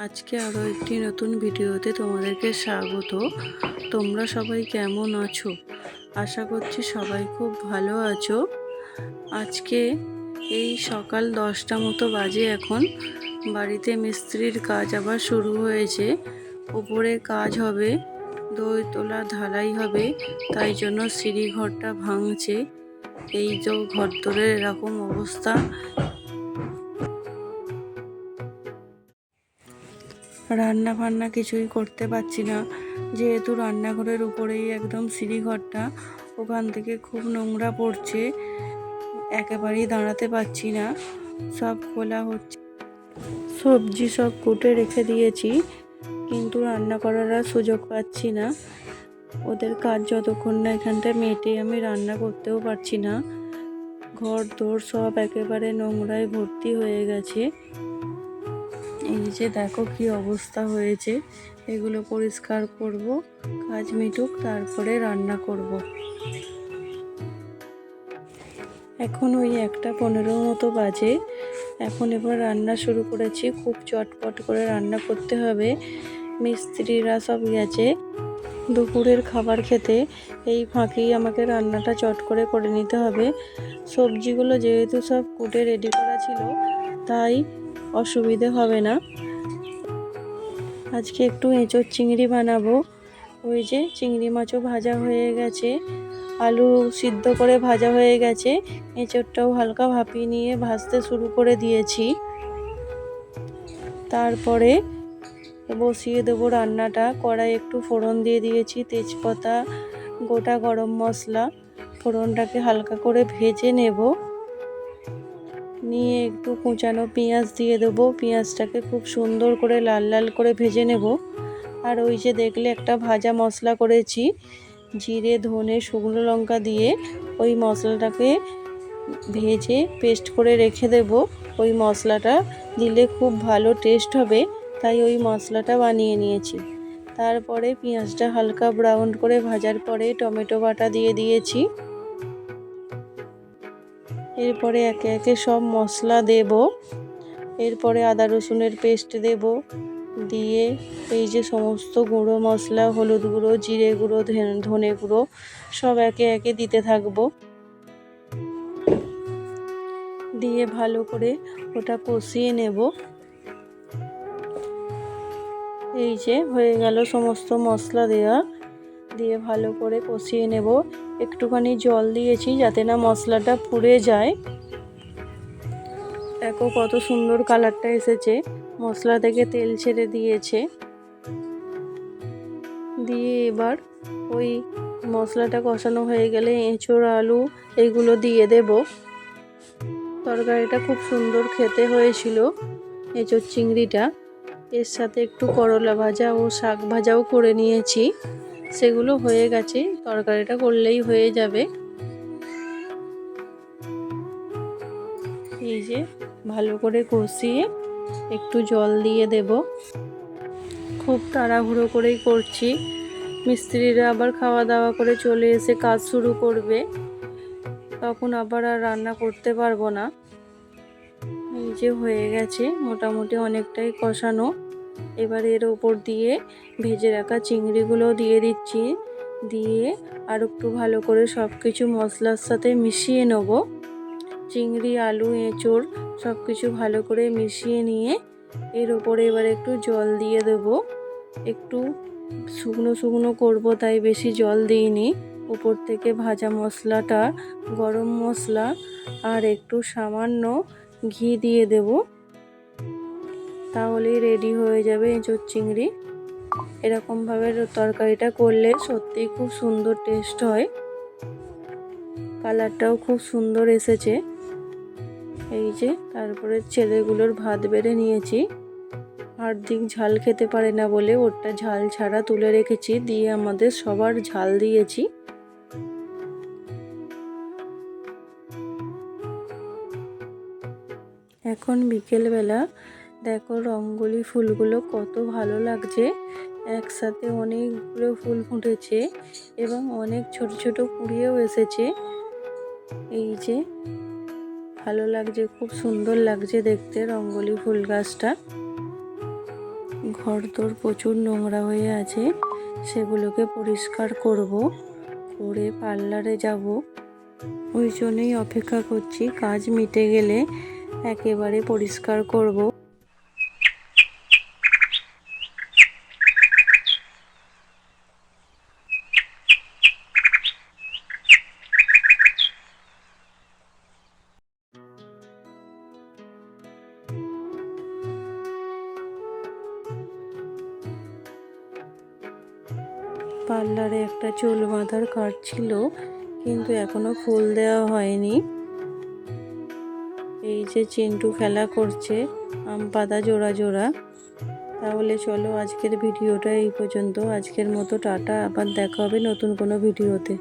আজকে আরও একটি নতুন ভিডিওতে তোমাদেরকে স্বাগত। তোমরা সবাই কেমন আছো? আশা করছি সবাই খুব ভালো আছো। আজকে এই সকাল 10টা মতো বাজে এখন। বাড়িতে মিস্ত্রির কাজ আবার শুরু হয়েছে। উপরে কাজ হবে, দই তোলা ঢালাই হবে, তাই জন্য সিঁড়ি ঘরটা ভাঙছে। এই যে ঘরদোরের এরকম অবস্থা। রান্না বান্না কিছুই করতে পারছি না, যেহেতু রান্নাঘরের উপরেই একদম সিঁড়িঘরটা। ওখান থেকে খুব নোংরা পড়ছে, একেবারেই দাঁড়াতে পারছি না। সব খোলা হচ্ছে, সবজি সব কুটে রেখে দিয়েছি, কিন্তু রান্না করার আর সুযোগ পাচ্ছি না। ওদের কাজ যতক্ষণ না এখানটা মেটে আমি রান্না করতেও পারছি না। ঘর দোর সব একেবারে নোংরায় ভর্তি হয়ে গেছে। এই যে দেখো কি অবস্থা হয়েছে। এগুলো পরিষ্কার করব, কাজ মিটুক, তারপরে রান্না করব। এখন ওই 1:15 মতো বাজে। এখন এবার রান্না শুরু করেছি। খুব চটপট করে রান্না করতে হবে। মিস্ত্রিরা সব গেছে দুপুরের খাবার খেতে। এই ফাঁকেই আমাকে রান্নাটা চট করে করে নিতে হবে। সবজিগুলো যেহেতু সব কুটে রেডি করা ছিল, তাই অসুবিধে হবে না। আজকে একটু এঁচোড় চিংড়ি বানাবো। ওই যে চিংড়ি মাছও ভাজা হয়ে গেছে, আলু সিদ্ধ করে ভাজা হয়ে গেছে, এঁচোড়টাও হালকা ভাপিয়ে নিয়ে ভাজতে শুরু করে দিয়েছি। তারপরে বসিয়ে দেবো রান্নাটা। কড়াই একটু ফোড়ন দিয়ে দিয়েছি, তেজপাতা, গোটা গরম মশলা। ফোড়নটাকে হালকা করে ভেজে নেব, নিয়ে একটু কুচানো পেঁয়াজ দিয়ে দেবো। পেঁয়াজটাকে খুব সুন্দর করে লাল লাল করে ভেজে নেব। আর ওই যে দেখলে একটা ভাজা মশলা করেছি, জিরে ধনে শুকনো লঙ্কা দিয়ে ওই মশলাটাকে ভেজে পেস্ট করে রেখে দেব। ওই মশলাটা দিলে খুব ভালো টেস্ট হবে, তাই ওই মশলাটা বানিয়ে নিয়েছি। তারপরে পেঁয়াজটা হালকা ব্রাউন করে ভাজার পরে টমেটো বাটা দিয়ে দিয়েছি। এরপরে একে একে সব মশলা দেব। এরপরে আদা রসুনের পেস্ট দেব, দিয়ে এই যে সমস্ত গুঁড়ো মশলা, হলুদ গুঁড়ো, জিরে গুঁড়ো, ধনে গুঁড়ো সব একে একে দিতে থাকবো। দিয়ে ভালো করে ওটা কষিয়ে নেব। এই যে হয়ে গেল সমস্ত মশলা দেওয়া, দিয়ে ভালো করে কষিয়ে নেব। একটুখানি জল দিয়েছি যাতে না মশলাটা পুড়ে যায়। দেখো কত সুন্দর কালারটা এসেছে, মশলা থেকে তেল ছেড়ে দিয়েছে। দিয়ে এবার ওই মশলাটা কষানো হয়ে গেলে এঁচোড় আলু এইগুলো দিয়ে দেব। তরকারিটা খুব সুন্দর খেতে হয়েছিল, এঁচোড় চিংড়িটা। এর সাথে একটু করলা ভাজা ও শাক ভাজাও করে নিয়েছি, সেগুলো হয়ে গেছে। তরকারিটা করলেই হয়ে যাবে। এই যে ভালো করে কষিয়ে একটু জল দিয়ে দেব। খুব তাড়াহুড়ো করেই করছি, মিস্ত্রিরা আবার খাওয়া দাওয়া করে চলে এসে কাজ শুরু করবে, তখন আবার আর রান্না করতে পারবো না। এই যে হয়ে গেছে মোটামুটি অনেকটাই কষানো। এবার এর ওপর দিয়ে ভেজে রাখা চিংড়িগুলো দিয়ে দিচ্ছি, দিয়ে আর একটু ভালো করে সব কিছু মশলার সাথে মিশিয়ে নেব। চিংড়ি আলু এঁচোড় সব কিছু ভালো করে মিশিয়ে নিয়ে এর ওপরে এবার একটু জল দিয়ে দেব। একটু শুকনো শুকনো করব, তাই বেশি জল দিইনি। উপর থেকে ভাজা মশলাটা, গরম মশলা আর একটু সামান্য ঘি দিয়ে দেব। তাহলেই রেডি হয়ে যাবে এঁচোড় চিংড়ি। এরকমভাবে তরকারিটা করলে সত্যিই খুব সুন্দর টেস্ট হয়, কালারটাও খুব সুন্দর এসেছে। এই যে তারপরে ছেলেগুলোর ভাত বেড়ে নিয়েছি, আর্ধেক ঝাল খেতে পারে না বলে ওটা ঝাল ছাড়া তুলে রেখেছি, দিয়ে আমাদের সবার ঝাল দিয়েছি। এখন বিকেলবেলা দেখো রঙ্গোলি ফুলগুলো কত ভালো লাগছে। একসাথে অনেকগুলো ফুল ফুটেছে এবং অনেক ছোট ছোট কুঁড়িয়েও এসেছে। এই যে ভালো লাগছে, খুব সুন্দর লাগছে দেখতে রঙ্গোলি ফুল গাছটা। ঘরদোর প্রচুর নোংরা হয়ে আছে, সেগুলোকে পরিষ্কার করব, করে পার্লারে যাব। ওই জন্যই অপেক্ষা করছি, কাজ মিটে গেলে একেবারে পরিষ্কার করব। পার্লারে একটা চুল বাঁধার কাট ছিল, কিন্তু এখনো ফুল দেওয়া হয়নি। এই যে চিন্টু খেলা করছে আম পাতা জোড়া জোড়া। তাহলে চলো আজকের ভিডিওটা এই পর্যন্ত। আজকের মতো টাটা, আবার দেখা হবে নতুন কোনো ভিডিওতে।